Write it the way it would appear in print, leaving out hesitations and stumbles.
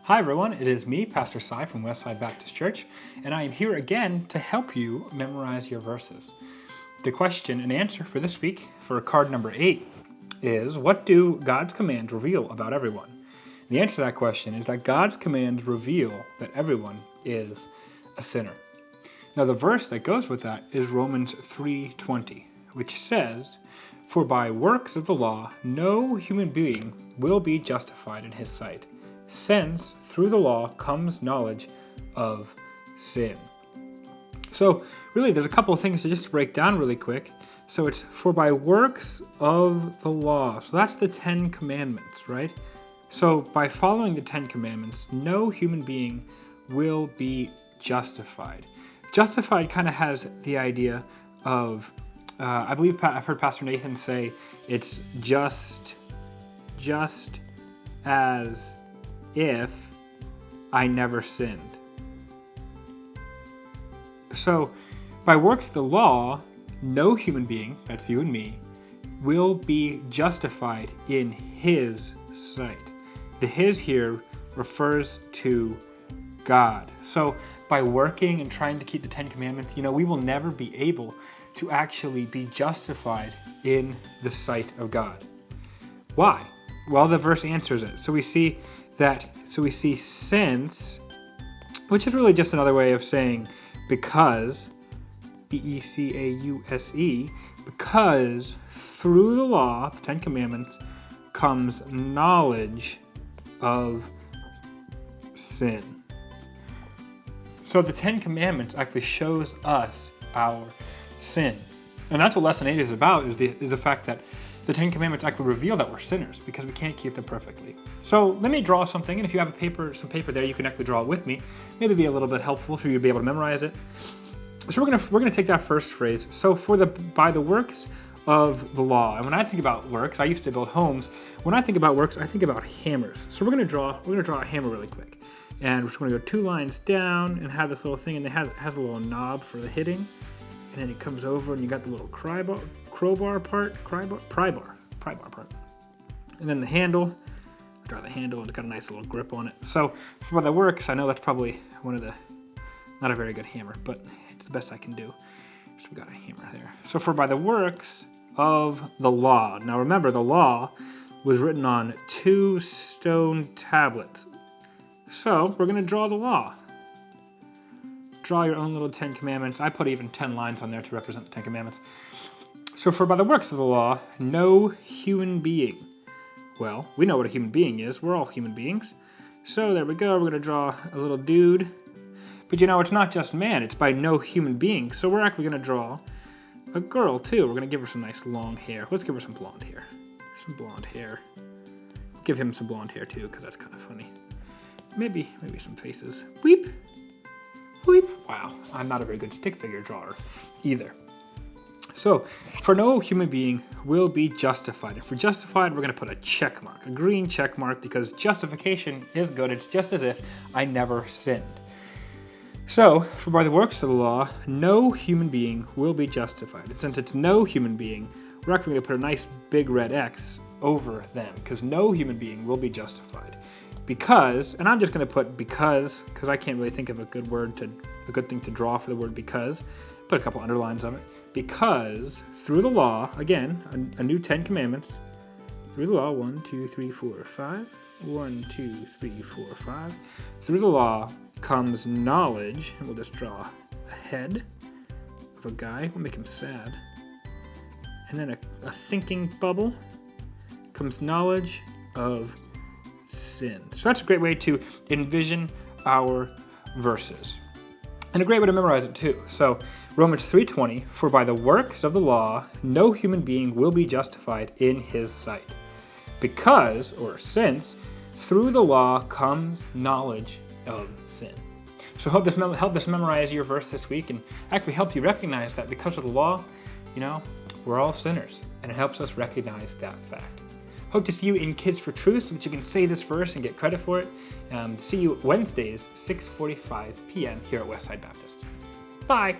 Hi everyone, it is me, Pastor Cy from Westside Baptist Church, and I am here again to help you memorize your verses. The question and answer for this week, for card number 8, is what do God's commands reveal about everyone? The answer to that question is that God's commands reveal that everyone is a sinner. Now the verse that goes with that is Romans 3:20, which says, "For by works of the law no human being will be justified in his sight, since through the law comes knowledge of sin." So really there's a couple of things to just break down really quick. So it's for by works of the law. So that's the 10 commandments, right? So by following the 10 commandments, no human being will be justified. Justified kind of has the idea of, I believe I've heard Pastor Nathan say, it's just as if I never sinned. So by works of the law, no human being, that's you and me, will be justified in his sight. The his here refers to God. So by working and trying to keep the 10 commandments, we will never be able to actually be justified in the sight of God. Why? Well, the verse answers it. So we see since, which is really just another way of saying because, B-E-C-A-U-S-E, because through the law, the 10 commandments, comes knowledge of sin. So the 10 commandments actually shows us our sin. And that's what lesson 8 is about, is the fact that the 10 commandments actually reveal that we're sinners because we can't keep them perfectly. So let me draw something, and if you have some paper there, you can actually draw it with me. Maybe be a little bit helpful for you to be able to memorize it. So we're gonna take that first phrase. So by the works of the law. And when I think about works, I used to build homes. When I think about works, I think about hammers. So we're gonna draw a hammer really quick. And we're just gonna go 2 lines down and have this little thing, and it has a little knob for the hitting. And then it comes over and you got the little pry bar part. And then the handle, draw the handle, it's got a nice little grip on it. So for the works, I know that's probably not a very good hammer, but it's the best I can do. So we got a hammer there. So for by the works of the law. Now remember, the law was written on 2 stone tablets. So we're gonna draw the law. Draw your own little 10 commandments. I put even 10 lines on there to represent the 10 commandments. So for by the works of the law, no human being. Well, we know what a human being is. We're all human beings. So there we go. We're going to draw a little dude. But it's not just man. It's by no human being. So we're actually going to draw a girl too. We're going to give her some nice long hair. Let's give her some blonde hair. Some blonde hair. Give him some blonde hair too, because that's kind of funny. Maybe some faces. Weep. Weep. Wow, I'm not a very good stick figure drawer either. So, for no human being will be justified. And for justified, we're going to put a check mark, a green check mark, because justification is good. It's just as if I never sinned. So, for by the works of the law, no human being will be justified. And since it's no human being, we're actually going to put a nice big red X over them, because no human being will be justified. Because, and I'm just going to put because I can't really think of a good thing to draw for the word because. Put a couple underlines on it. Because through the law, again, a new 10 commandments, through the law, 1, 2, 3, 4, 5, 1, 2, 3, 4, 5. Through the law comes knowledge, and we'll just draw a head of a guy. We'll make him sad. And then a thinking bubble comes knowledge of sin. So that's a great way to envision our verses. And a great way to memorize it too. So Romans 3:20, for by the works of the law, no human being will be justified in his sight. Because, or since, through the law comes knowledge of sin. So help us memorize your verse this week and actually help you recognize that because of the law, we're all sinners. And it helps us recognize that fact. Hope to see you in Kids for Truth so that you can say this verse and get credit for it. See you Wednesdays, 6:45 p.m. here at Westside Baptist. Bye.